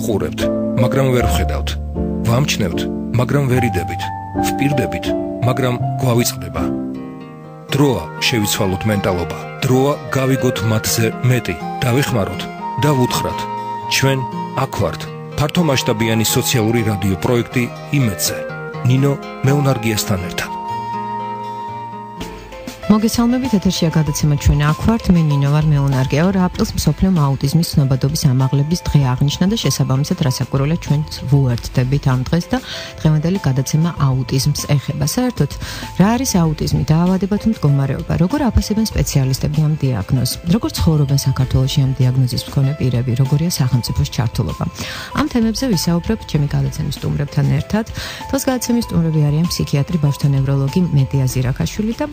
ვუყურებთ, მაგრამ ვერ ვხედავთ. ვამჩნევთ, მაგრამ ვერ იდებით. ვპირდებით, მაგრამ გვავიწყდება. დროა შევიცვალოთ მენტალობა. დროა გავიგოთ მათზე მეტი. დავიხმაროთ და ვუთხრათ. ჩვენ აქ ვართ. ფართო მასშტაბიანი სოციალური რადიო პროექტი იმედზე. ნინო მეუნარგიასთან ერთად. მოგესალმებით, ეთერშია გადაცემა ჩვენ აქ ვართ, მე ნინო ვარ მეუნარგია. 2 აპრილს მსოფლიო აუტიზმის ცნობადობის ამაღლების დღე აღნიშნა და შესაბამისად რასაკვირველია ჩვენ ვუერთდებით ამ დღეს და დღევანდელი გადაცემა აუტიზმს ეხება. საერთოდ რა არის აუტიზმი, დაავადება თუ მდგომარეობა, როგორ აფასებენ სპეციალისტები ამ დიაგნოზს, როგორ ცხოვრობენ საქართველოში ამ დიაგნოზის მქონე პირები, როგორია სახელმწიფოს ჩართულობა. ამ თემებზე ვისაუბრებ ჩემი გადაცემის სტუმრებთან ერთად. დღეს გადაცემის სტუმრები არიან ფსიქიატრი, ბავშვთა ნევროლოგი მედია ზირაქაშვილი და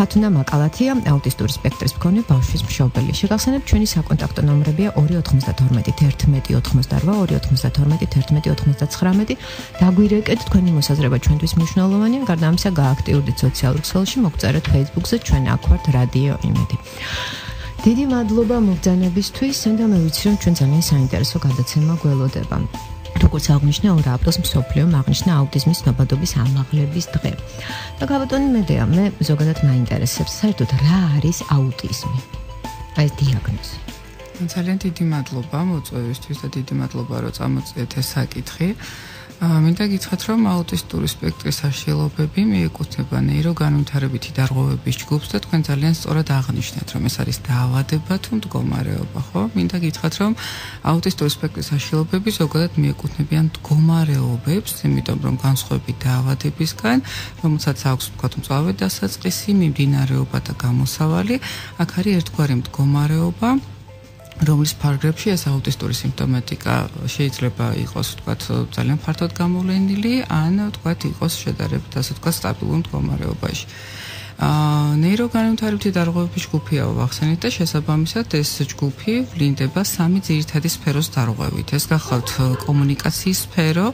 ხათუნა მაკალათია, აუტისტური სპექტრის მქონე ბავშვის მშობელი. შეგახსენებთ, ჩვენი საკონტაქტო ნომრებია 292 11 88 292 11 99. დაგვირეკეთ თქვენი მოსაზრება ჩვენთვის მნიშვნელოვანია. გარდა ამისა, გააქტიურდით სოციალურ ქსელში, მოგწერეთ Facebook-ზე ჩვენ აქ ვართ რადიო იმედი. დიდი მადლობა მოგზაურობისთვის, და მე ვიცი, რომ ჩვენ ძალიან საინტერესო გადაცემა გველოდება. როგორც აღნიშნა 2 აპრილს მსოფლიო აღნიშნა აუტიზმის ცნობადობის ამაღლების დღე. და გაბატონი მედია, მე ზოგადად მაინტერესებს, საერთოდ რა არის აუტიზმი? ეს დიაგნოზი. ძალიან დიდი მადლობა მოწვევისთვის და დიდი მადლობა რომ წამოწიეთ ეს საკითხი. მინდა გითხრათ, რომ აუტისტური სპექტრის საშიალებები მიეკუთვნება ნეიროგანვითარებითი დარღვევების ჯგუფს და თქვენ ძალიან სწორად აღნიშნეთ, რომ ეს არის დაავადება თუ მდგომარეობა, ხო? მინდა გითხრათ, რომ აუტისტური სპექტრის საშიალებები ზოგადად მიეკუთვნებიან მდგომარეობებს, იმიტომ რომ განსხვავებით დაავადებისგან, რომელსაც აქვს თქვათ მწვავე დასაწყისი, მიმდინარეობა და გამოსავალი, აქ არის ერთგვარი მდგომარეობა, რომლის ფარგლებში ეს აუტისტური სიმპტომატიკა შეიძლება იყოს, თქვათ, ძალიან ფართოდ გამოვლენილი, ან თქვათ, იყოს შედარებით, ასე თქვათ, სტაბილურ მდგომარეობაში. ნეიროგანვითარებითი დარღვევების ჯგუფია ვახსენეთ და შესაბამისად ეს ჯგუფი ვლინდება 3 ძირითადი სფეროს დარღვევით. ეს გახლავთ კომუნიკაციის სფერო,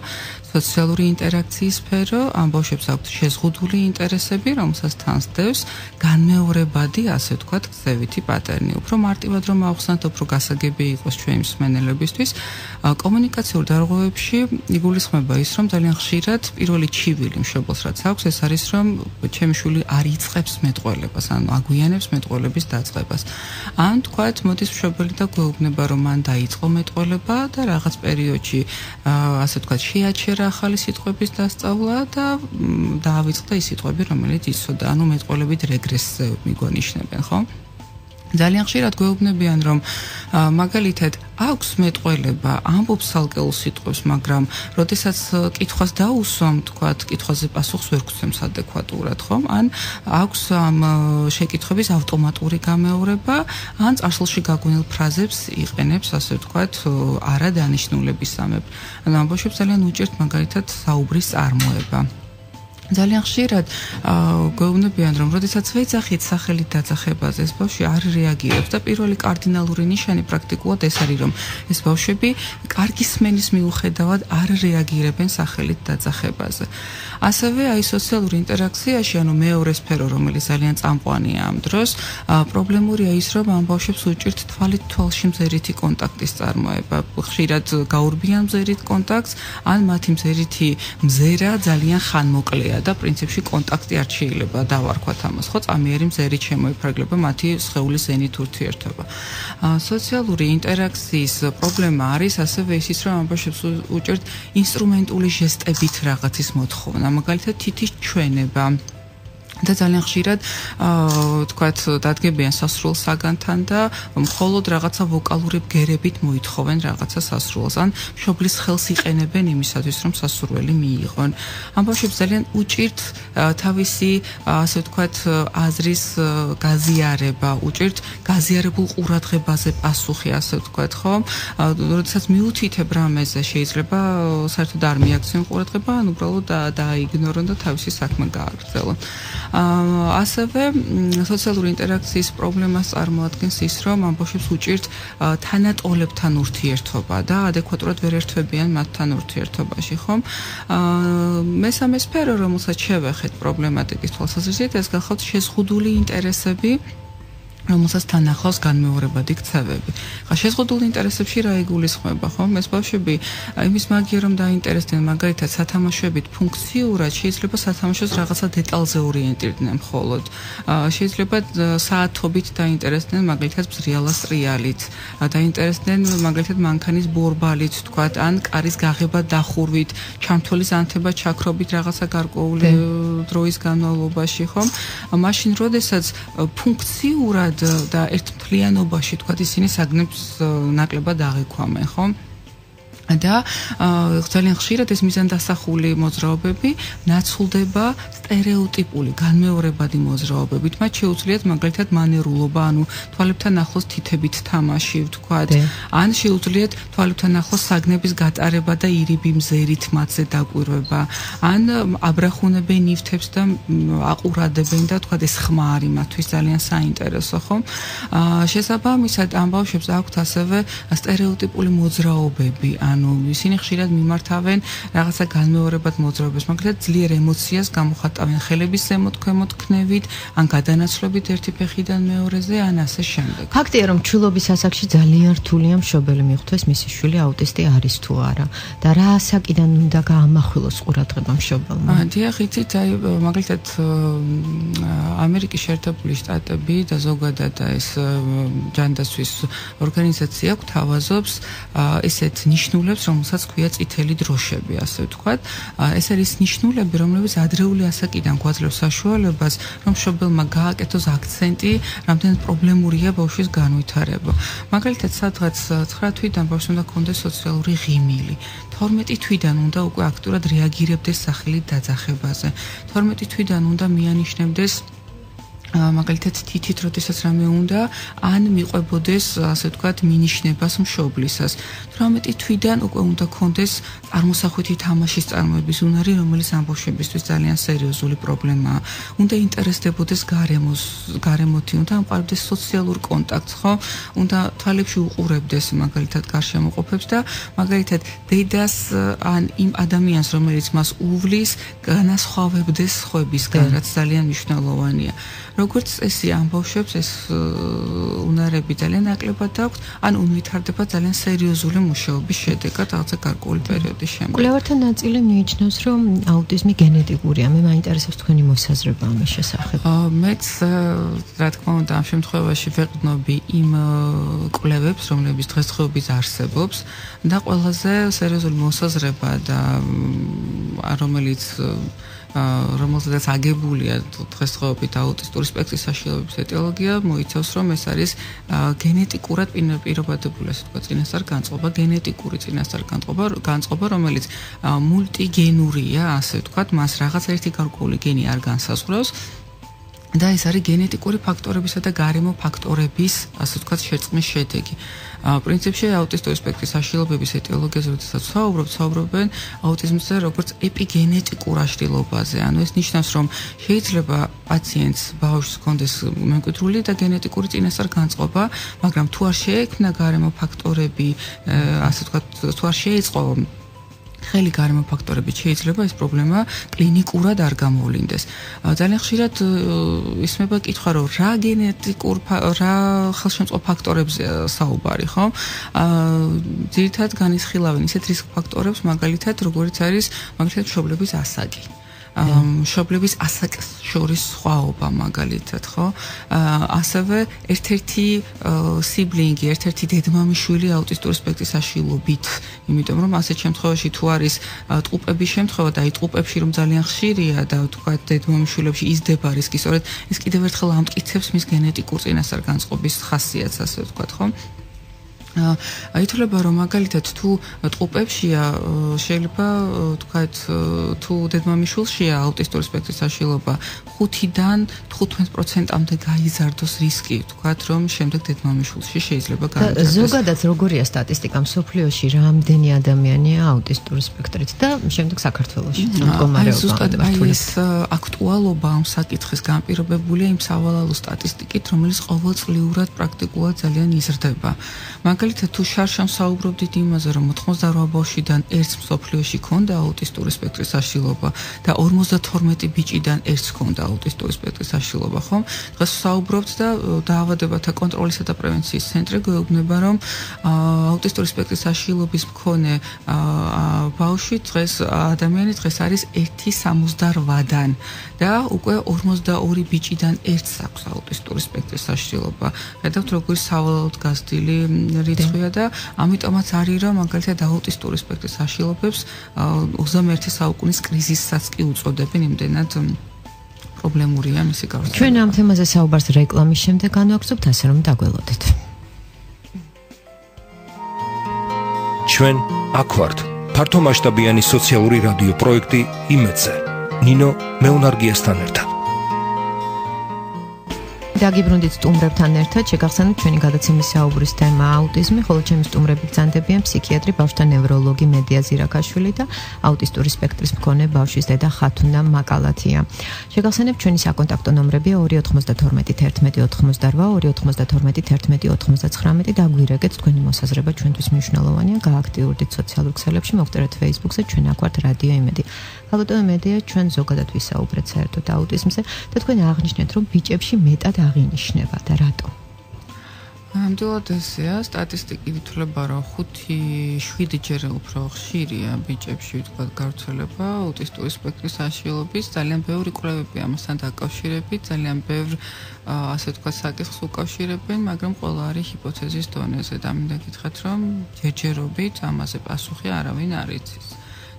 სოციალური ინტერაქციის სფერო, ამ ბავშვებს აქვთ შეზღუდული ინტერესები, რომელსაც თან სდევს განმეორებადი, ასე ვთქვათ, გზევითი პატერნი. უფრო მარტივად რომ ავხსნათ, უფრო გასაგები იყოს ჩვენი მსმენელებისთვის, კომუნიკაციურ დარღვევებში იგულისხმება ის, რომ ძალიან ხშირად პირველი ჩივილი მშობელს რაც აქვს, ეს არის, რომ ჩემი შვილი არ იწყებს მეტყველებას, ანუ აგვიანებს მეტყველების დაწყებას. ან თქვათ, მოდის მშობელი და გვეუბნება, რომ მან დაიწყო მეტყველება და რაღაც პერიოდში, ასე ვთქვათ, შეაჩერა ახალი სიტყვების დასწავლა და დაავიწყდა ის სიტყვები, რომელიც იცოდა, ანუ მეტყველებით რეგრესზე მიგვანიშნებენ, ხო? ძალიან ხშირად გვეუბნებიან, რომ მაგალითად აქვს მეტყველება, ამბობს ცალკეულ სიტყვებს, მაგრამ როდესაც კითხვას დაუსვამ, თქვათ, კითხვაზე პასუხს ვერ გვცემს ადეკვატურად, ხომ? ან აქვს ამ შეკითხვების ავტომატური გამეორება, ან წარსულში გაგვინილ ფრაზებს იყენებს, ასე ვთქვათ, არადანიშნულებისამებრ. ანუ ამ ბავშვებს ძალიან უჭირთ მაგალითად საუბრის წარმოება. ძალიან ხშირად გვეუბნებიან, რომ როდესაც ვეძახით სახელით დაძახებაზე, ეს ბავშვი არ რეაგირებს და პირველი კარდინალური ნიშანი პრაქტიკულად ეს არის, რომ ეს ბავშვები კარგი სმენის მიუხედავად არ რეაგირებენ სახელით დაძახებაზე. ასევე აი სოციალური ინტერაქციაში, ანუ მეორე სფერო, რომელიც ძალიან წამყვანია ამ დროს, პრობლემურია ის, რომ ამ ბავშვებს უჭირთ თვალით თვალში მზერითი კონტაქტის წარმოება. ხშირად გაურბიან მზერით კონტაქტს, ან მათი მზერითი მზერა ძალიან ხანმოკლეა და პრინციპში კონტაქტი არ შეიძლება დავარქვათ ამას, ხო? წამიერი მზერით შემოიფარგლება მათი სხეულის ზენით ურთიერთობა. სოციალური ინტერაქციის პრობლემა არის ასევე ის, რომ ამ ბავშვებს უჭირთ ინსტრუმენტული ჟესტებით რაღაცის მოთხოვნა, მაგალითად თითის ჩვენება. და ძალიან ხშირად თქვათ დადგებიან სასრულ საგანთან და მხოლოდ რაღაცა ვოკალური ბგერებით მოითხოვენ რაღაცა სასრულს, ან მშობლის ხელს იყენებენ იმისათვის, რომ სასურველი მიიღონ. ამ ბავშვებს ძალიან უჭირთ თავისი, ასე ვთქვათ, აზრის გაზიარება, უჭირთ გაზიარებულ ყურადღებაზე პასუხი, ასე ვთქვათ, ხო? როდესაც მიუთითებ რამეზე, შეიძლება საერთოდ არ მიაქციონ ყურადღება, ან უბრალოდ დააიგნორონ და თავისი საქმე გააგრძელონ. ასევე სოციალური ინტერაქციის პრობლემას წარმოადგენს ის, რომ ამ ბავშვებს უჭირთ თანატოლებთან ურთიერთობა და ადეკვატურად ვერ ერთვებიან მათთან ურთიერთობაში, ხომ? მესამე სფერო, რომელსაც შევეხეთ პრობლემატიკის თვალსაზრისით, ეს გახლავთ შეზღუდული ინტერესები. რომელსაც თან ახლავს განმეორებადი ქცევები. ხა შეზღუდულ ინტერესებში რა იგულისხმება, ხომ? ეს ბავშვები იმის მაგია რომ დაინტერესდნენ, მაგალითად სათამაშოებით ფუნქციურად შეიძლება სათამაშოს რაღაცა დეტალზე ორიენტირდნენ მხოლოდ. შეიძლება საათობით დაინტერესდნენ მაგალითად ბზრიალა სტრიალით, დაინტერესდნენ მაგალითად მანქანის ბორბალით, თქვათ, ან კარის გაღება დახურვით, ჩამთვლის ანთება ჩაქრობით რაღაცა გარკვეული დროის განმავლობაში, ხომ? მაშინ როდესაც ფუნქციურად და ერთმთლიანობაში თქვა ისინი საგნებს ნაკლებად აღიქვამენ, ხო? და ძალიან ხშირად ეს მიზანდასახული მოძრაობები ნაცვლდება სტერეოტიპული განმეორებადი მოძრაობებით. მათ შეუძლიათ მაგალითად მანერულობა, ანუ თვალებთან ახლოს თითებით თამაში, ვთქვათ, ან შეუძლიათ თვალებთან ახლოს საგნების გატარება და ირიბი მზერით მათზე დაკვირვება, ან აბრახუნებენ ნივთებს და აყურადებენ და ვთქვათ ეს ხმა არის მათთვის ძალიან საინტერესო, ხო? შესაბამისად ამ ბავშვებს აქვთ ასევე სტერეოტიპული მოძრაობები, ანუ ისინი ხშირად მიმართავენ რაღაცა განმეორებად მოძრაობებს, მაგალითად ძლიერ ემოციას გამოხატავენ ხელების ზემოთ-ქვემოთ ქნევით, ან გადანაცვლებით ერთი ფეხიდან მეორეზე, ან ასე შემდეგ. ფაქტია, რომ ჩვილობის ასაკში ძალიან რთულია მშობელი მიხვდეს მისი შვილი აუტისტი არის თუ არა და რა ასაკიდან უნდა გაამახვილოს ყურადღება მშობელმა. დიახ, იცით, მაგალითად ამერიკის შეერთებული შტატები და ზოგადად ეს ჯანდაცვის ორგანიზაცია გვთავაზობს ესეთ ნიშნულებს, რომელსაც ქვია წითელი დროშები, ასე ვთქვათ. ეს არის ნიშნულები, რომლებიც ადრეული ასაკიდან გვაძლევს საშუალებას, რომ მშობელმა გააკეთოს აქცენტი, რამდენად პრობლემურია ბავშვის განვითარება. მაგალითად, სადღაც 9 თვიდან ბავშვს უნდა ჰქონდეს სოციალური ღიმილი. 12 თვიდან უნდა უკვე აქტიურად რეაგირებდეს სახელით დაძახებაზე. 12 თვიდან უნდა მიანიშნებდეს მაგალითად თითით როდესაც რამე უნდა ან მიყვებოდეს ასე ვთქვათ მინიშნებას მშობლისას 18 თვიდან უკვე უნდა ქონდეს წარმოსახვითი თამაშის წარმოების უნარი რომელიც ამ ბავშვებისთვის ძალიან სერიოზული პრობლემაა უნდა ინტერესდებოდეს გარემოთი უნდა ამყარებდეს სოციალურ კონტაქტს ხო უნდა თვალებში უყურებდეს მაგალითად გარშემოყოფებს და მაგალითად დედას ან იმ ადამიანს რომელიც მას უვლის განასხვავებდეს ხვებისგან რაც ძალიან მნიშვნელოვანია როგორც წესი ამ ბავშვებს ეს უნარები ძალიან ნაკლებად აქვს, ან უნვითარდება ძალიან სერიოზული მუშაობის შედეგად რაღაცა გარკვეული პერიოდის შემდეგ. კვლევართა ნაწილი მიიჩნევს, რომ აუტიზმი გენეტიკურია. მე მაინტერესებს თქვენი მოსაზრება ამის შესახებ. მეც რა თქმა უნდა ამ შემთხვევაში ვეყრდნობი იმ კვლევებს, რომლებიც დღესდღეობით არსებობს და ყველაზე სერიოზული მოსაზრება და რომელიც რომელზედაც აგებულია დღესდღეობით აუტისტური სპექტრის საშიაოების ეტიოლოგია მოიცავს რომ ეს არის გენეტიკურად პირობადებული ასე ვთქვათ წინასწარ-განწყობა გენეტიკური წინასწარ-განწყობა რომელიც მულტიგენურია ასე ვთქვათ მას რაღაც ერთი გარკვეული გენი არ განსაზღვრავს და ეს არის გენეტიკური ფაქტორებისა და გარემო ფაქტორების ასე ვთქვათ შერწყმის შედეგი. პრინციპში აუტისტური სპექტრის საშიაოების ეტიოლოგიაზე როდესაც საუბრობენ აუტიზმზე როგორც ეპიგენეტიკურ აშლილობაზე. ანუ ეს ნიშნავს რომ შეიძლება პაციენტს ბავშვს ჰქონდეს მემკვიდრული და გენეტიკური წინასწარ-განწყობა, მაგრამ თუ არ შეექმნა გარემო ფაქტორები, ასე ვთქვათ, თუ არ შეეწყო ხელი გარემო ფაქტორებით შეიძლება ეს პრობლემა კლინიკურად არ გამოვლინდეს. ძალიან ხშირად ისმება კითხვა რომ რა გენეტიკურ რა ხელშემწყობ ფაქტორებზე საუბარი, ხო? ძირითადად განისხილავენ ისეთ რისკ ფაქტორებს, მაგალითად, როგორიც არის მაგალითად მშობლების ასაკი. მშობლების ასაკს შორის სხვაობა მაგალითად, ხო? ასევე ერთ-ერთი სიბლინგი, ერთ-ერთი დედმამიშვილი აუტისტური სპექტრის საშიაობით, იმიტომ რომ ასეთ შემთხვევაში თუ არის ტყუპების შემთხვევა და აი ტყუპებში რომ ძალიან ხშირია და თქვა დედმამიშვილებში იზრდება რისკი, სწორედ ეს კიდევ ერთხელ ამტკიცებს მის გენეტიკურ წინასწარ-განწყობის ხასიათს, ასე ვთქვათ, ხო? ითვლება რომ მაგალითად თუ ტყუპებშია შეიძლება ვთქვათ თუ დედმამიშვილშია აუტისტური სპექტრის საშიაობა 5-დან 15%-მდე გაიზარდოს რისკი ვთქვათ რომ შემდეგ დედმამიშვილში შეიძლება განვითარდეს. ზოგადად როგორია სტატისტიკა მსოფლიოში რამდენი ადამიანია აუტისტური სპექტრით და შემდეგ საქართველოში მდგომარეობა? ზუსტად ეს აქტუალობა ამ საკითხის განპირობებულია იმ სავალალო სტატისტიკით რომელიც ყოველწლიურად პრაქტიკულად ძალიან იზრდება. მაგალითად თუ შარშან საუბრობდით იმაზე, რომ 88 ბავშვიდან ერთს მსოფლიოში ქონდა აუტისტური სპექტრის აშლილობა და 52 ბიჭიდან ერთს ქონდა აუტისტური სპექტრის აშლილობა, ხომ? დღეს საუბრობთ და დაავადებათა კონტროლისა და პრევენციის ცენტრი გვეუბნება, რომ აუტისტური სპექტრის აშლილობის მქონე ბავშვი ადამიანი დღეს არის 1/68-დან და უკვე 42 ბიჭიდან ერთს აქვს აუტისტური სპექტრის აშლილობა. ხედავთ როგორი სავალალოდ გაზრდილი რიცხვია და ამიტომაც არის რომ მაგალითად აუტისტური სპექტრის აშლილობებს 21 საუკუნის კრიზისსაც კი უწოდებენ, იმდენად პრობლემურია მისი გავრცელება. ჩვენ ამ თემაზე საუბარს რეკლამის შემდეგ განვაგრძობთ, ასე რომ დაგველოდეთ. ჩვენ აქ ვართ. ფართომასშტაბიანი სოციალური რადიო პროექტი იმედზე. ნინო მეუნარგიასთან ერთად. დაგიბრუნდით სტუმრებთან ერთად, შეგახსენოთ ჩვენი გადაცემის საუბრის თემა აუტიზმი, ხოლო ჩემი სტუმრები გრძანდებიან ფსიქიატრი, ბავშვთა ნევროლოგი მედია ზირაქაშვილი და აუტისტური სპექტრის მქონე ბავშვის დედა ხათუნა მაკალათია. შეგახსენებთ ჩვენი საკონტაქტო ნომრები 292 11 88 292 11 99 და გვირეკეთ თქვენი მოსაზრება ჩვენთვის მნიშვნელოვანია, გააქტიურდით სოციალურ ქსელებში, მოვწერეთ Facebook-ზე ჩვენ აქ ვართ რადიო იმედი. ალბათ მედია ჩვენ ზოგადად ვისაუბრეთ საერთოდ აუტიზმზე და თქვენ აღნიშნეთ რომ ბიჭებში მეტად აღინიშნება და რატო? ნამდვილად ესეა, სტატისტიკით ითვლება, რომ 5-7 ჯერ უფრო ხშირია ბიჭებში ვთქვათ გავრცელება აუტისტური სპექტრის აშლილობის, ძალიან ბევრი კვლევები ამასთან დაკავშირებით, ძალიან ბევრ ასე ვთქვათ საკითხს უკავშირებენ, მაგრამ ყველა არის ჰიპოთეზის დონეზე და მინდა გითხრათ, რომ ჯერჯერობით ამაზე პასუხი არავინ არ იცის.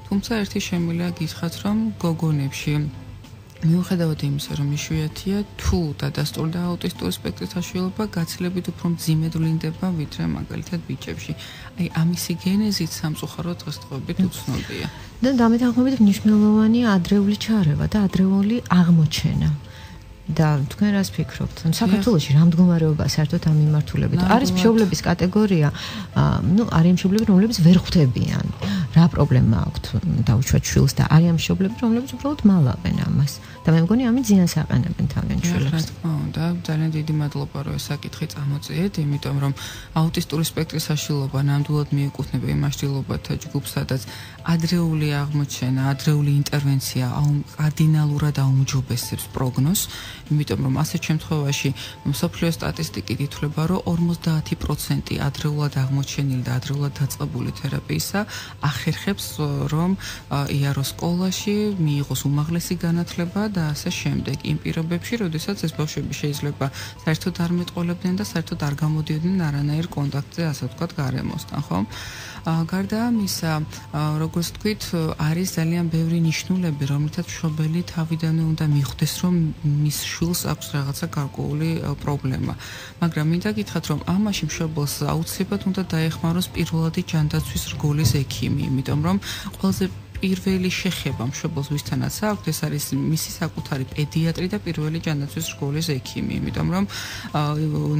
თუმცა ერთი შემიძლია გითხრათ, რომ გოგონებში მიუხედავად იმისა, რომ იშვიათია, თუ დადასტურდა აუტისტური სპექტრის აშლილობა, გაცილებით უფრო მძიმედ ვლინდება, ვიდრე მაგალითად ბიჭებში. აი, ამისი გენეზით სამწუხაროდ დღესდღეობით უცნობია. და დამეთანხმებით მნიშვნელოვანია ადრეული ჩარევა და ადრეული აღმოჩენა. და თქვენ რას ფიქრობთ? საქართველოში რა მდგომარეობა საერთოდ ამ მიმართულებით? არის მშობლების კატეგორია, არიან მშობლები, რომლებიც ვერ ხვდებიან რა პრობლემა აქვთ დაუშვათ შვილს და არიან მშობლები, რომლებიც უბრალოდ მალავენ ამას. და მე მგონი ამით ზიანს აყენებენ თავიანთ შვილებს. და ძალიან დიდი მადლობა, რომ ეს საკითხი წამოწიეთ, იმიტომ რომ აუტისტური სპექტრის აშლილობა ნამდვილად მიეკუთვნება იმ აშლილობათა ჯგუფს, სადაც ადრეული აღმოჩენა, ადრეული ინტერვენცია კარდინალურად აუმჯობესებს პროგნოზს. იმიტომ რომ ასეთ შემთხვევაში მსოფლიო სტატისტიკით ითვლება, რომ 50% ადრეულად აღმოჩენილი და ადრეულად დაწყებული თერაპიისა ახერხებს, რომ იაროს სკოლაში, მიიღოს უმაღლესი განათლება და ასე შემდეგ. იმ პირობებში, როდესაც ეს ბავშვები შეიძლება საერთოდ არ მეტყოლებდნენ და საერთოდ არ გამოდიოდნენ არანაირ კონტაქტზე, ასე ვთქვათ, გარემოსთან, ხო? გარდა ამისა, როგორც თქვით, არის ძალიან ბევრი ნიშნულები, რომლითაც მშობელი თავიდანვე უნდა მიხვდეს, რომ მის შვილს აქვს რაღაცა გარკვეული პრობლემა. მაგრამ მინდა გითხრათ, რომ ამაში მშობელს აუცილებლად უნდა დაეხმაროს პირველადი ჯანდაცვის რგოლის ექიმი, იმიტომ რომ ყველაზე პირველი შეხება მშობელს ვისთანაც აქვს, ეს არის მისი საკუთარი პედიატრი და პირველი ჯანდაცვის რგოლის ექიმი, იმიტომ რომ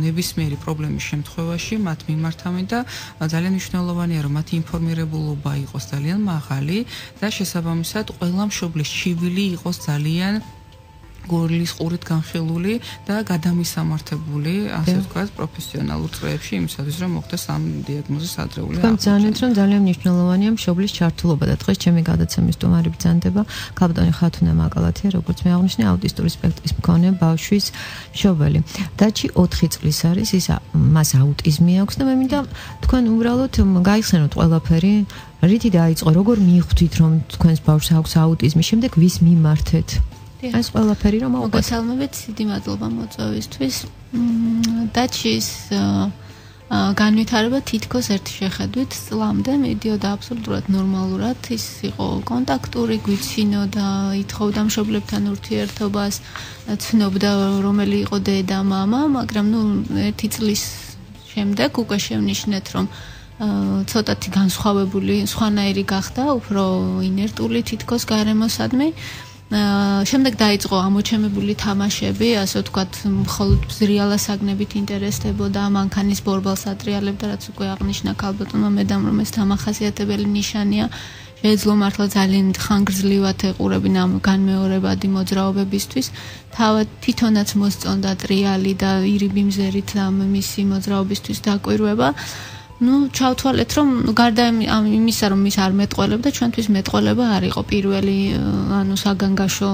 ნებისმიერი პრობლემის შემთხვევაში მათ მიმართავენ და ძალიან მნიშვნელოვანია, რომ მათი ინფორმირებულობა იყოს ძალიან მაღალი და შესაბამისად ყველა მშობლის ჩივილი იყოს ძალიან გორლის ყურით განხილული და გადამისამართებული, ასე ვთქვათ, პროფესიონალურ წრეებში იმისათვის, რომ მოხდეს ამ დიაგნოზის ადრეული აღმოჩენა. ბრძანეთ, რომ ძალიან მნიშვნელოვანია მშობლის ჩართულობა და დღეს ჩემი გადაცემის სტუმარი ბრძანდება კაპიტანი ხათუნა მაკალათია, როგორც მე აღნიშნე, აუტისტური სპექტრის მქონე ბავშვის მშობელი. დაჩი 4 წლის არის, მას აუტიზმი აქვს და მე მინდა თქვენ უბრალოდ გაიხსენოთ ყველაფერი, რითი დაიწყო, როგორ მიხვდით, რომ თქვენს ბავშვს აქვს აუტიზმი, შემდეგ ვის მიმართეთ? ეს ყველაფერი რომ მოგესალმებით, დიდი მადლობა მოწვევისთვის. დაჩის განვითარება თითქოს ერთი შეხედვით წლამდე მიდიოდა აბსოლუტურად ნორმალურად, ის იყო კონტაქტური, გვიცინოდა, ითხოვდა მშობლებთან ურთიერთობას, ცნობდა რომელი იყო დედა, მამა, მაგრამ 1 წლის შემდეგ უკვე შევნიშნეთ, რომ ცოტათი განსხვავებული, სხვანაირი გახდა, უფრო ინერტული თითქოს გარემოსადმი. შემდეგ დაიწყო ამოჩემებული თამაშები, ასე ვთქვათ, მხოლოდ ზრიალა საგნებით ინტერესდებოდა, მანქანის ბორბალს ატრიალებდა, რაც უკვე აღნიშნა ქალბატონმა მედამ, რომ ეს დამახასიათებელი ნიშანია. შეეძლო მართლა ძალიან ხანგრძლივად ეყურებინა ამ განმეორებადი მოძრაობებისთვის. თავად თვითონაც მოსწონდა ტრიალი და ირიბი მზერით ამ მისი მოძრაობისთვის დაკვირვება. ჩავთვალეთ, რომ გარდა იმისა, რომ ის არ მეტყველებდა, ჩვენთვის მეტყველება არ იყო პირველი, საგანგაშო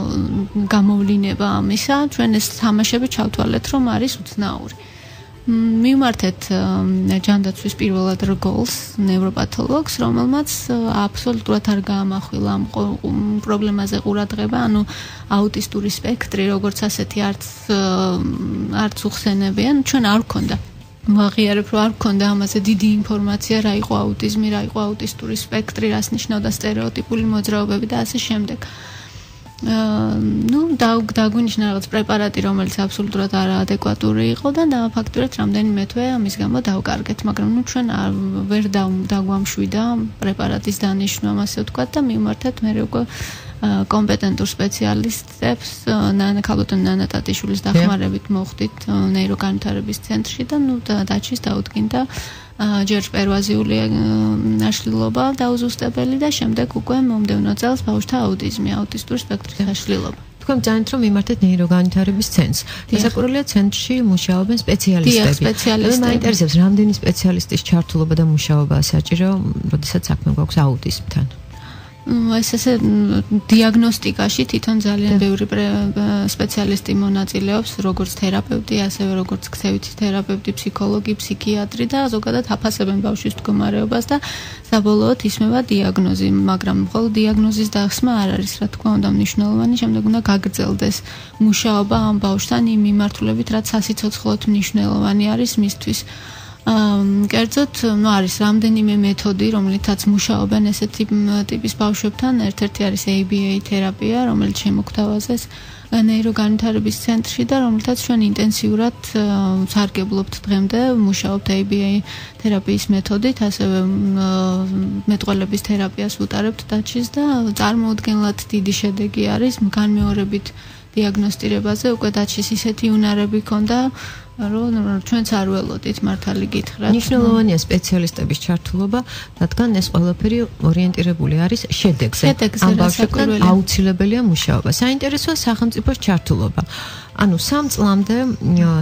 გამოვლინება ამისა, ჩვენ ეს თამაშები ჩავთვალეთ, რომ არის უცნაური. მივმართეთ ჯანდაცვის პირველად რგოლს, ნევროპათოლოგს, რომელმაც აბსოლუტურად არ გაამახვილა ამ პრობლემაზე ყურადღება, აუტისტური სპექტრი, როგორც ასეთი არც უხსენებიან, ჩვენ არ გქონდა. ვაღიარებ, რომ არ გქონდა ამაზე დიდი ინფორმაცია, რა იყო აუტიზმი, რა იყო აუტისტური სპექტრი, რას ნიშნავდა სტერეოტიპული მოძრაობები და ასე შემდეგ. დაგვინიშნა რაღაც პრეპარატი, რომელიც აბსოლუტურად არაადეკვატური იყო და ფაქტურად რამდენიმე თვე ამის გამო დავკარგეთ, მაგრამ ჩვენ ვერ დაგვამშვიდა პრეპარატის დანიშვნამ, ასე ვთქვათ და მივმართეთ მერე უკვე კომპეტენტურ სპეციალისტებს, ქალბატონ ნანა ტატიშვილის დახმარებით მოხვდით ნეიროგანვითარების ცენტრში და დაჩის დაუდგინდა ჯერ პერვაზიული აშლილობა დაუზუსტებელი და შემდეგ უკვე მომდევნო წელს ბავშვთა აუტიზმი, აუტისტური სპექტრის აშლილობა. თქვენ ძალიან რომ მიმართეთ ნეიროგანვითარების ცენტრს. დასაკვირველია ცენტრში მუშაობენ სპეციალისტები. მაინტერესებს რამდენი სპეციალისტის ჩართულობა და მუშაობაა საჭირო, როდესაც საქმე გვაქვს აუტიზმთან. ესე დიაგნოსტიკაში თვითონ ძალიან ბევრი სპეციალისტი მონაწილეობს, როგორც თერაპევტი, ასევე როგორც ქცევითი თერაპევტი, ფსიქოლოგი, ფსიქიატრი და ზოგადად აფასებენ ბავშვის მდგომარეობას და საბოლოოდ ისმევა დიაგნოზი, მაგრამ მხოლოდ დიაგნოზის დასმა არ არის, რა თქმა უნდა, მნიშვნელოვანი, შემდეგ უნდა გაგრძელდეს მუშაობა ამ ბავშვთან იმ მიმართულებით, რაც სასიცოცხლოდ მნიშვნელოვანი არის მისთვის. კერძოდ, არის რამდენიმე მეთოდი, რომლითაც მუშაობენ ესეთი ტიპის ბავშვებთან. ერთ-ერთი არის ABA თერაპია, რომელიც შემოგთავაზეს ნეიროგანვითარების ცენტრში და რომლითაც ჩვენ ინტენსიურად სარგებლობთ დღემდე, მუშაობთ ABA თერაპიის მეთოდით, ასევე მეტყველების თერაპიას ვუტარებთ დაჩის და წარმოუდგენლად დიდი შედეგი არის განმეორებით დიაგნოსტირებაზე. უკვე დაჩის ისეთი უნარები ქონდა, რომ ჩვენც არ ველოდით მართალი გითხრათ. მნიშვნელოვანია სპეციალისტების ჩართულობა, რადგან ეს ყველაფერი ორიენტირებული არის შედეგზე. ამ ბავშვებთან აუცილებელია მუშაობა. საინტერესოა სახელმწიფოს ჩართულობა. 3 წლამდე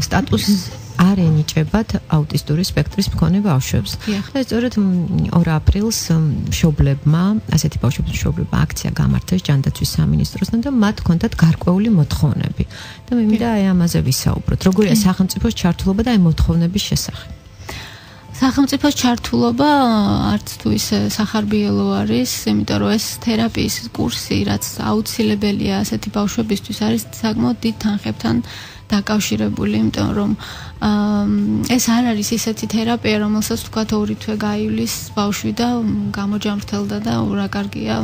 სტატუსს არ ენიჭებათ აუტისტური სპექტრის მქონე ბავშვებს. და სწორედ 2 აპრილს მშობლებმა, ასეთი ბავშვების მშობლებმა აქცია გამართეს ჯანდაცვის სამინისტროსთან და მათ ჰქონდათ გარკვეული მოთხოვნები. და მე მინდა ამაზე ვისაუბროთ. როგორია სახელმწიფოს ჩართულობა და მოთხოვნების შესახებ? სახელმწიფოს ჩართულობა არც თუ ისე სახარბიელო არის, იმიტომ რომ ეს თერაპიის კურსი, რაც აუცილებელია ასეთი ბავშვებისთვის, არის საკმაოდ დიდ თანხებთან დაკავშირებული, იმიტომ რომ ეს არ არის ისეთი თერაპია, რომელსაც თქვა 2 თვე გაივლის ბავშვი და გამოჯამრთელდა და ურა კარგია.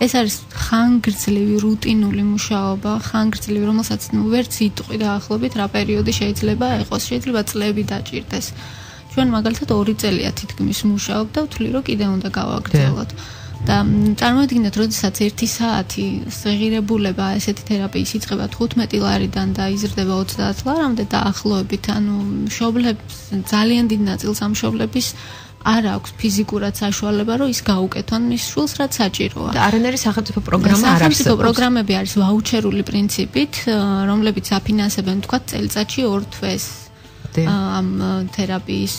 ეს არის ხანგრძლივი რუტინული მუშაობა, ხანგრძლივი, რომელსაც ვერც იტყვი დაახლოებით რა პერიოდი შეიძლება იყოს, შეიძლება წლები დაჭირდეს. ჩვენ მაგალითად 2 წელია თითქმის მუშაობ და ვთვლი, რომ კიდე უნდა გავაგრძელოთ. და წარმოიდგინეთ, როდესაც 1 საათი სღირებულება ესეთი თერაპიის იწყება 15 ლარიდან და იზრდება 30 ლარამდე დაახლოებით, მშობლებს ძალიან დიდ ნაწილს ამ მშობლების არ აქვს ფიზიკურად საშუალება, რომ ის გაუკეთონ მის შულს, რაც საჭიროა. და არანაირი სახელმწიფო პროგრამა არ არის. სახელმწიფო პროგრამები არის ვაუჩერული პრინციპით, რომლებიც აფინანსებენ, თქვათ, წელიწადში 2 თვეს ამ თერაპიის.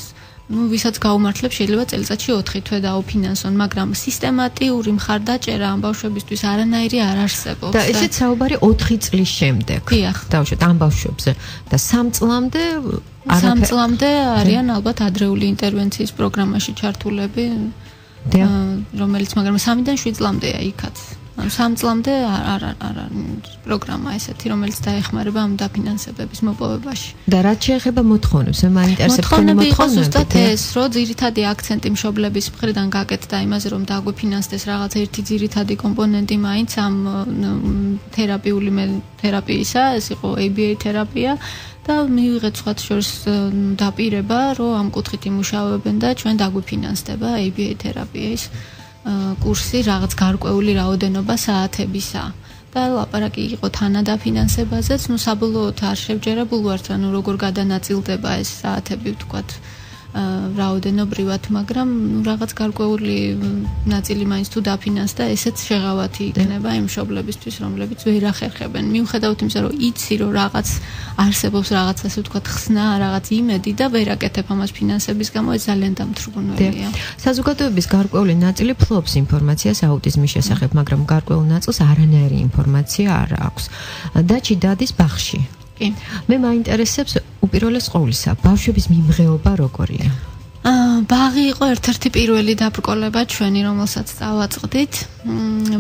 ვისაც გაუმართლებს, შეიძლება წელიწადში 4 თვე დაუფინანსონ, მაგრამ სისტემატიური მხარდაჭერა ამ ბავშვებისთვის არანაირი არ არსებობს. და ესეც საუბარი 4 წლის შემდეგ. დავუშვათ ამ ბავშვებზე და 3 წლამდე 3 წლამდე არიან ალბათ ადრეული ინტერვენციის პროგრამაში ჩართულები, რომელიც მაგრამ 3-დან 7 წლამდეა იქაც. 3 წლამდე არ პროგრამა ესეთი, რომელიც დაეხმარება ამ დაფინანსებების მოპოვებაში. და რაც შეეხება მოთხოვნებს, მე მაინტერესებს მოთხოვნები იყო ზუსტად ეს, რომ ძირითადი აქცენტი მშობლების მხრიდან გაკეთდა იმაზე, რომ დაგვიფინანსდეს რაღაც ერთი ძირითადი კომპონენტი მაინც ამ თერაპიისა, ეს იყო ABA თერაპია. და მივიღეთ სხვათ შორის დაპირება, რომ ამ კუთხით იმუშავებენ და ჩვენ დაგვიფინანსდება ABA თერაპიის კურსი რაღაც გარკვეული რაოდენობა საათებისა. და ლაპარაკი იყო თანადაფინანსებაზეც, საბოლოოდ არ შევჯერებულ ვართ, როგორ გადანაწილდება ეს საათები, ვთქვათ, რაოდენობრივად, მაგრამ რაღაც გარკვეული ნაწილი მაინც თუ დაფინანსდა, ესეც შეღავათი იქნება იმ მშობლებისთვის, რომლებიც ვერ ახერხებენ. მიუხედავად იმისა, რომ იცი, რომ რაღაც არსებობს რაღაც ასე ვთქვათ ხსნა, რაღაც იმედი და ვერ აკეთებ ამას ფინანსების გამო, ეს ძალიან დამთრგუნველია. საზოგადოების გარკვეული ნაწილი ფლობს ინფორმაციას აუტიზმის შესახებ, მაგრამ გარკვეულ ნაწილს არანაირი ინფორმაცია არ აქვს. დაჩი დადის ბაღში. მე მაინტერესებს უპირველეს ყოვლისა, ბავშვების მიმღეობა როგორია? ბაღი იყო ერთ-ერთი პირველი დაბრკოლება ჩვენი, რომელსაც წავაწყდით.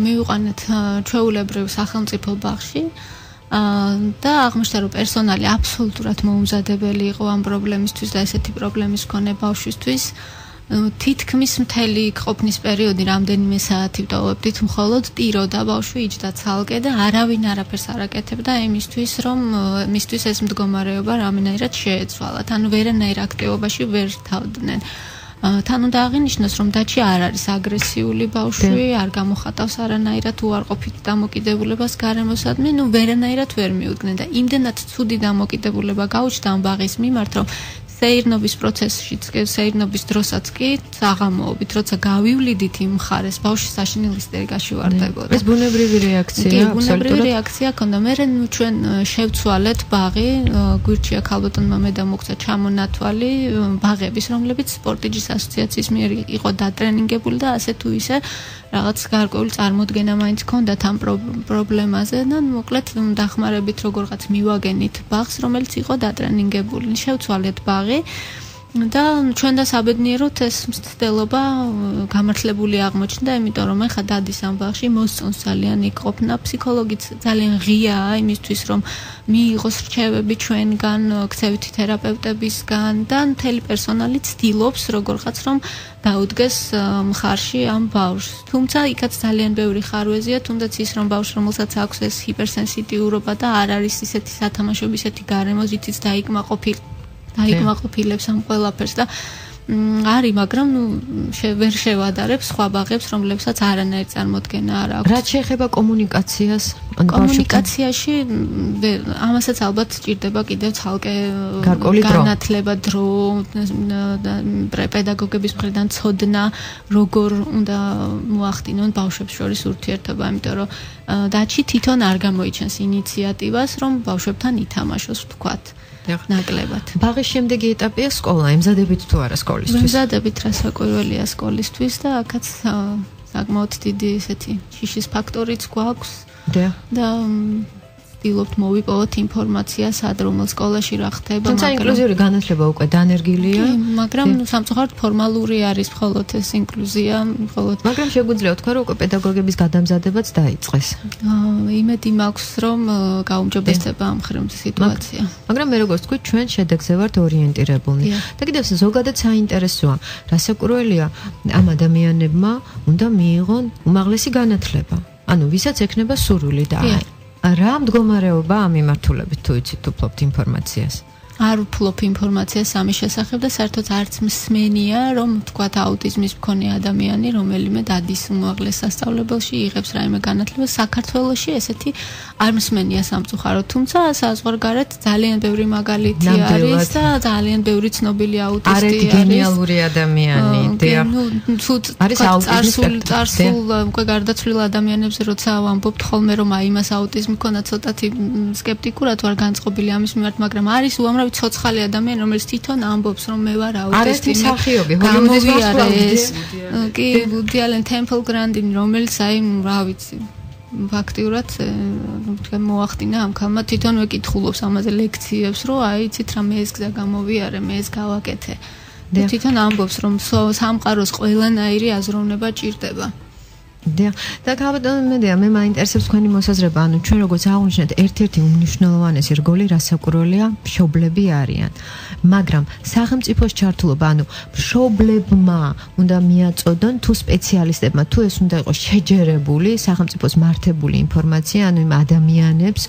მივიყვანეთ ჩვეულებრივ სახელმწიფო ბაღში და აღმოჩნდა, რომ პერსონალი აბსოლუტურად მოუმზადებელი იყო ამ პრობლემისთვის და ესეთი პრობლემის მქონე ბავშვისთვის. თითქმის მთელი ყოფნის პერიოდი რამდენიმე საათი ვტოვებდით, მხოლოდ ტიროდა ბავშვი, იჯდა ცალკე და არავინ არაფერს არ აკეთებდა იმისთვის, რომ მისთვის ეს მდგომარეობა რამენაირად შეეცვალათ. ანუ ვერანაირ აქტივობაში ვერ თავდნენ. თან უნდა აღინიშნოს, რომ დაჩი არ არის აგრესიული ბავშვი, არ გამოხატავს არანაირად უარყოფით დამოკიდებულებას გარემოსადმი, ვერანაირად ვერ მიუდგნენ და იმდენად ცუდი დამოკიდებულება გაუჩნდა ამ ბაღის მიმართ, რომ სეირნობის პროცესშიც, სეირნობის დროსაც კი საღამოობით, როცა გავივლიდით იმ მხარეს, ბავშვი საშინელი ისტერიკაში ვარდებოდა. ეს ბუნებრივი რეაქცია, აბსოლუტურად. ბუნებრივი რეაქცია ქონდა. მე ჩვენ შევცვალეთ ბაღი, გვირჩია ქალბატონმა მე და მოგცა ჩამონათვალი ბაღების, რომლებიც სპორტიჯის ასოციაციის მიერ იყო დატრენინგებული და ასე თუ ისე რაღაც გარკვეული წარმოდგენა მაინც ქონდათ ამ პრობლემაზე და მოკლედ დახმარებით როგორღაც მივაგენით ბაღს, რომელიც იყო დატრენინგებული. შევცვალეთ ბაღი და ჩვენ და საბედნიეროდ ეს მცდელობა გამართლებული აღმოჩნდა, იმიტომ რომ ეხა დადის ამ ბაღში, მოსწონს ძალიან იქ ყოფნა, ფსიქოლოგიც ძალიან ღიაა იმისთვის, რომ მიიღოს რჩევები ჩვენგან, ქცევითი თერაპევტებისგან და მთელი პერსონალი ცდილობს როგორღაც რომ დაუდგეს მხარში ამ ბავშვს. თუმცა იქაც ძალიან ბევრი ხარვეზია, თუნდაც ის რომ ბავშვს, რომელსაც აქვს ეს ჰიპერსენსიტიურობა და არ არის ისეთი სათამაშოები, ისეთი გარემო, რითიც დაიკმაყოფილებს ამ ყველაფერს და არის, მაგრამ ვერ შევადარებს სხვა ბაღებს, რომლებსაც არანაირი წარმოდგენა არ აქვს. რაც შეეხება კომუნიკაციას, კომუნიკაციაში ამასაც ალბათ სჭირდება კიდევ ცალკე განათლება, დრო, პედაგოგების მხრიდან ცოდნა, როგორ უნდა მოახდინონ ბავშვებს შორის ურთიერთობა, იმიტომ რომ დაჩი თვითონ არ გამოიჩენს ინიციატივას, რომ ბავშვებთან ითამაშოს, ვთქვათ. ნაკლებად. ბაღის შემდეგი ეტაპია სკოლა, ემზადებით თუ არა სკოლისთვის? ემზადებით, რასაკვირველია სკოლისთვის და აქაც საკმაოდ დიდი ესეთი შიშის ფაქტორიც გვაქვს. და ვცდილობთ მოვიპოვოთ ინფორმაცია სად რომელ სკოლაში რა ხდება, თუმცა ინკლუზიური განათლება უკვე დანერგილია. მაგრამ სამწუხაროდ ფორმალური არის მხოლოდ ეს ინკლუზია, მხოლოდ. მაგრამ შეგვიძლია თქვა, რომ უკვე პედაგოგების გადამზადებაც დაიწყეს. იმედი მაქვს, რომ გაუმჯობესდება ამ სიტუაცია. მაგრამ მე როგორც თქვი, ჩვენ შედეგზე ვართ ორიენტირებულნი. და კიდევ ზოგადად საინტერესოა, რასაკვირველია, ამ ადამიანებმა უნდა მიიღონ უმაღლესი განათლება. ანუ ვისაც ექნება სურვილი და რა მდგომარეობა ამ მიმართულებით თუ იცით თუ ფლობთ ინფორმაციას? არ ვფლობ ინფორმაციას ამის შესახებ და საერთოდ არც მსმენია, რომ თქვათ აუტიზმის მქონე ადამიანი, რომელიმე დადის უმაღლეს სასწავლებელში, იღებს რაიმე განათლება, საქართველოში ესეთი არ მსმენია სამწუხაროდ, თუმცა საზღვარგარეთ ძალიან ბევრი მაგალითი არის და ძალიან ბევრი ცნობილი აუტისტი არის. არეთი გენიალური ადამიანი, დიახ. არის წარსულ უკვე გარდაცვლილ ადამიანებზე როცა ვამბობთ ხოლმე, რომ აი მას აუტიზმი ქონა, ცოტათი სკეპტიკურად ვარ განწყობილი ამის მიმართ, მაგრამ არის უამრავი ცოცხალი ადამიანი, რომელიც თვითონ ამბობს, რომ მე ვარ აუტისტი. გამოვიარე ეს. კი, ვუდი ალენ ტემპლ გრანდინი, რომელიც აი, რა ვიცი, ფაქტიურად მოახდინა ამ ქალმა, თვითონ ვეკითხულობს ამაზე ლექციებს, რომ აი, იცით რა მე ეს გზა გამოვიარე, მე ეს გავაკეთე. თვითონ ამბობს, რომ სამყაროს ყველანაირი აზროვნება ჭირდება. და ქალბატონო, მე მაინტერესებს თქვენი მოსაზრება, ანუ ჩვენ როგორც აღვნიშნეთ, ერთ-ერთი უმნიშვნელოვანესი რგოლი რასაკვირველია, მშობლები არიან. მაგრამ სახელმწიფოს ჩართულობა, ანუ მშობლებმა უნდა მიაწოდონ თუ სპეციალისტებმა, თუ ეს უნდა იყოს შეჯერებული სახელმწიფოს მართებული ინფორმაცია, ანუ იმ ადამიანებს,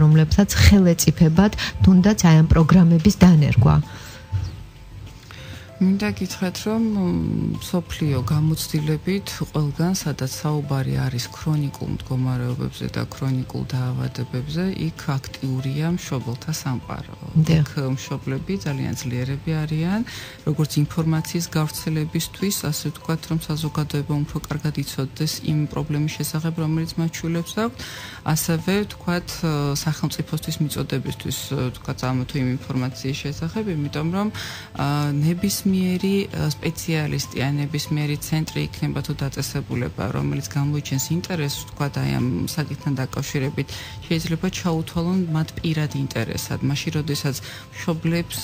რომლებსაც ხელეწიფებათ თუნდაც აი ამ პროგრამების დანერგვა. მინდა გითხრათ, რომ სოფლიო გამოცდილებით ყველგან, სადაც საუბარი არის ქრონიკულ მდგომარეობებზე და ქრონიკულ დაავადებებზე, იქ აქტიურია მშობელთა სამყარო. იქ მშობლები ძალიან ძლიერები არიან, როგორც ინფორმაციის გავრცელებისთვის, ასე ვთქვათ, რომ საზოგადოება უფრო კარგად იცოდეს იმ პრობლემის შესახებ, რომელიც მათ შვილებს აქვთ, ასევე ვთქვათ, სახელმწიფოსთვის მიწოდებისთვის, ვთქვათ, ამ თუ იმ ინფორმაციის შესახებ, იმიტომ რომ ნებისმიერი სპეციალისტი, ნებისმიერი ცენტრი იქნება თუ დაწესებულება, რომელიც გამოიჩენს ინტერესს, ვთქვათ, აი ამ საკითხთან დაკავშირებით, შეიძლება ჩაუთვალონ მათ პირად ინტერესად, მაშინ როდესაც მშობლებს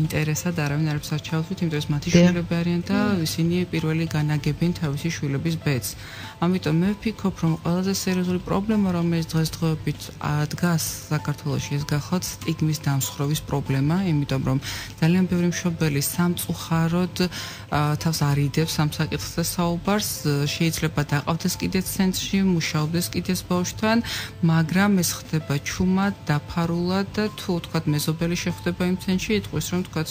ინტერესად არავინ არ ჩაუთვლით, იმიტომ რომ მათი შვილები არიან და ისინი პირველი განაგებენ თავისი შვილების ბედს. ამიტომ მე ვფიქრობ, რომ ყველაზე სერიოზული პრობლემა, რომელიც დღესდღეობით დგას საქართველოში, ეს გახლავთ სტიგმის დამსხვრევის პრობლემა, იმიტომ რომ ძალიან ბევრი მშობელი სამწუხაროდ თავს არიდებს ამ საკითხზე საუბარს, შეიძლება დაყავდეს კიდეც ცენტრში, მუშაობდეს კიდეც ბავშვთან, მაგრამ ეს ხდება ჩუმად, დაფარულად და თუ ვთქვათ მეზობელი შეხვდება იმ ცენტრში, იტყვის რომ ვთქვათ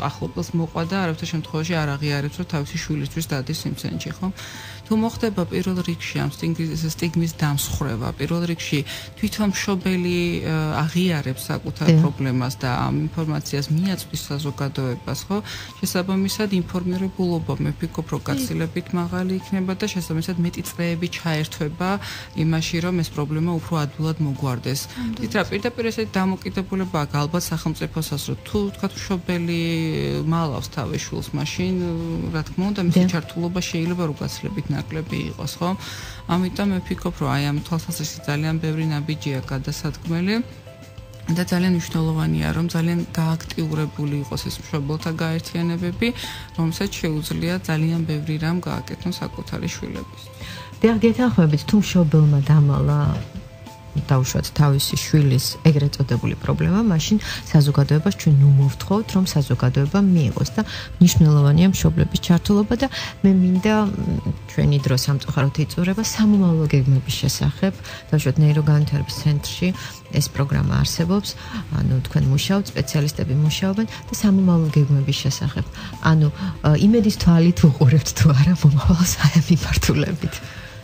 ახლობელს მოყვა და არავითარ შემთხვევაში არ აღიარებს, რომ თავისი შვილისთვის დადის იმ ცენტრში, ხო? თუ მოხდება პირველ რიგში ამ სტიგმის დამსხვრევა, პირველ რიგში თვითონ მშობელი აღიარებს საკუთარ პრობლემას და ამ ინფორმაციას მიაწვდის საზოგადოებას, ხო? შესაბამისად ინფორმირებულობა მე ვფიქრობ, რომ გაცილებით მაღალი იქნება და შესაბამისად მეტი წრეები ჩაერთვება იმაში, რომ ეს პრობლემა უფრო ადვილად მოგვარდეს. პირდაპირ ესეთი დამოკიდებულება აქვს ალბათ სახელმწიფოსაც, რომ თუ ვთქვათ მშობელი მალავს თავის შვილს, მაშინ რა თქმა უნდა მისი ჩართულობა შეიძლება რომ გაცილებით ნაკლები იყოს, ხო? ამიტომ მე ვფიქრობ, რომ აი ამ თვალსაზრისით ძალიან ბევრი ნაბიჯია გადასადგმელი და ძალიან მნიშვნელოვანია, რომ ძალიან გააქტიურებული იყოს ეს მშობელთა გაერთიანებები, რომელსაც შეუძლია ძალიან ბევრი რამ გააკეთონ საკუთარი შვილების. გეთანხმებით, თუ მშობელმა დამალა დაუშვათ თავისი შვილის ეგრეთ წოდებული პრობლემა, მაშინ საზოგადოებას ჩვენ მოვთხოვთ, რომ საზოგადოება მიიღოს და მნიშვნელოვანია მშობლების ჩართულობა და მე მინდა ჩვენი დრო სამწუხაროდ იწურება სამომავლო გეგმების შესახებ, დაუშვათ ნეიროგანათლების ცენტრში ეს პროგრამა არსებობს, ანუ თქვენ მუშაობთ, სპეციალისტები მუშაობენ და სამომავლო გეგმების შესახებ. ანუ იმედის თვალით უყურებთ თუ არა მომავალს აი ამ მიმართულებით.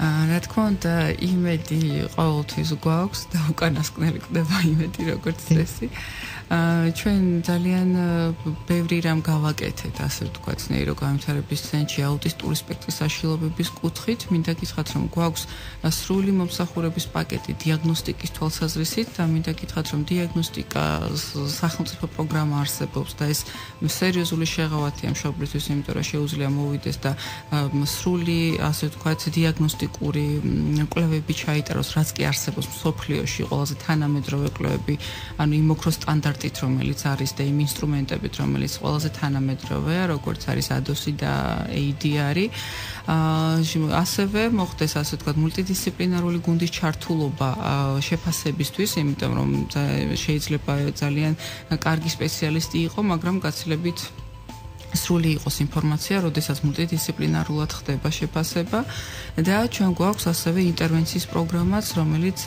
რა თქმა უნდა, იმედი ყოველთვის გვაქვს და უკანასკნელი ხდება იმედი როგორც წესი. ჩვენ ძალიან ბევრი რამ გავაკეთეთ, ასე ვთქვათ, ნეიროგანათლების ცენტრში აუტისტური სპექტრის აშლილობების კუთხით. მინდა გითხრათ, რომ გვაქვს სრული მომსახურების პაკეტი დიაგნოსტიკის თვალსაზრისით და მინდა გითხრათ, რომ დიაგნოსტიკას სახელმწიფო პროგრამა არსებობს და ეს სერიოზული შეღავათია მშობლისთვის, იმიტომ რომ შეუძლია მოვიდეს და სრული, ასე ვთქვათ, დიაგნოსტიკური კვლევები ჩაიტაროს, რაც კი არსებობს მსოფლიოში, ყველაზე თანამედროვე კვლევები, ანუ იმ ოქროს სტანდარტით, რომელიც არის და იმ ინსტრუმენტებით, რომელიც ყველაზე თანამედროვეა, როგორც არის ADOS და ADR-ი. ასევე მოხდეს, ასე ვთქვათ, მულტიდისციპლინარული გუნდის ჩართულობა შეფასებისთვის, იმიტომ რომ შეიძლება ძალიან კარგი სპეციალისტი იყო, მაგრამ გაცილებით სრული იყოს ინფორმაცია, როდესაც მულტიდისციპლინარულად ხდება შეფასება და ჩვენ გვაქვს ასევე ინტერვენციის პროგრამაც, რომელიც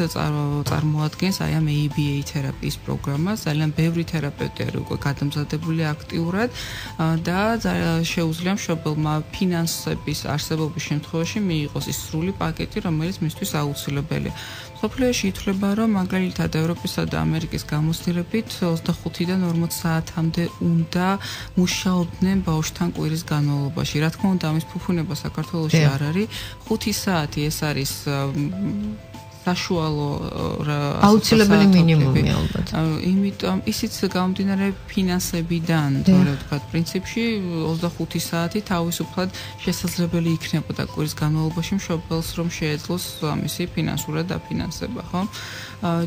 წარმოადგენს აი ამ ABA თერაპიის პროგრამას. ძალიან ბევრი თერაპევტი არის უკვე გადამზადებული აქტიურად და შეუძლია მშობელმა ფინანსების არსებობის შემთხვევაში მიიღოს ის სრული პაკეტი, რომელიც მისთვის აუცილებელია. სოფლიოში ითვლება, რომ მაგალითად ევროპისა და ამერიკის გამოცდილებით 25-დან 40 საათამდე უნდა მუშაობდნენ ბავშვთან კვირის განმავლობაში. რა თქმა უნდა, ამის ფუფუნება საქართველოში არ არის. 5 საათი ეს არის საშუალო აუცილებელი მინიმუმი ალბათ. იმიტომ ისიც გამომდინარე ფინანსებიდან, თორე ვთქვათ, პრინციპში 25 საათი თავისუფლად შესაძლებელი იქნებოდა კვირის განმავლობაში მშობელს, რომ შეეძლოს ამისი ფინანსურად დაფინანსება, ხო?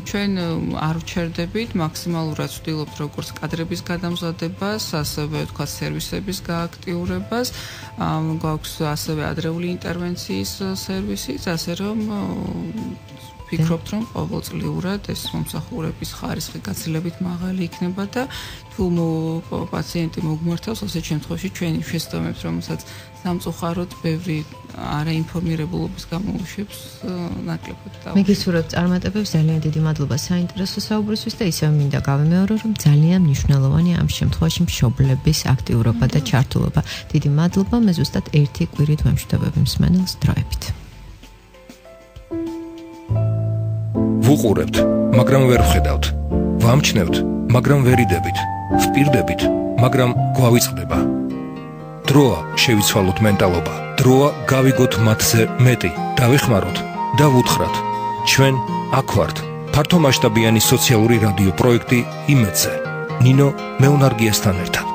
ჩვენ არ ვჩერდებით, მაქსიმალურად ვცდილობთ როგორც კადრების გადამზადებას, ასევე ვთქვათ, სერვისების გააქტიურებას. გვაქვს ასევე ადრეული ინტერვენციის სერვისიც, ასე რომ ვფიქრობთ, რომ ყოველწლიურად ეს მომსახურების ხარისხი გაცილებით მაღალი იქნება და თუ პაციენტი მოგმართავს, ასეთ შემთხვევაში ჩვენი შეცდომებს, რომელსაც სამწუხაროდ ბევრი არაინფორმირებულობის გამოუშვებს ნაკლებად და მე გისურვებ წარმატებებს, ძალიან დიდი მადლობა საინტერესო საუბრისთვის და ისევ მინდა გავიმეორო, რომ ძალიან მნიშვნელოვანია ამ შემთხვევაში მშობლების აქტიურობა და ჩართულობა. დიდი მადლობა, მე ზუსტად ერთი კვირით ვემშვიდობები მსმენელს დროებით. ვუყურებთ, მაგრამ ვერ ვხედავთ. ვამჩნევთ, მაგრამ ვერ იდებით. ვპირდებით, მაგრამ გვავიწყდება. დროა შევიცვალოთ მენტალობა. დროა გავიგოთ მათზე მეტი. დავეხმაროთ და ვუთხრათ. ჩვენ აქ ვართ. ფართომასშტაბიანი სოციალური რადიო პროექტი იმედზე. ნინო მეუნარგიასთან ერთად.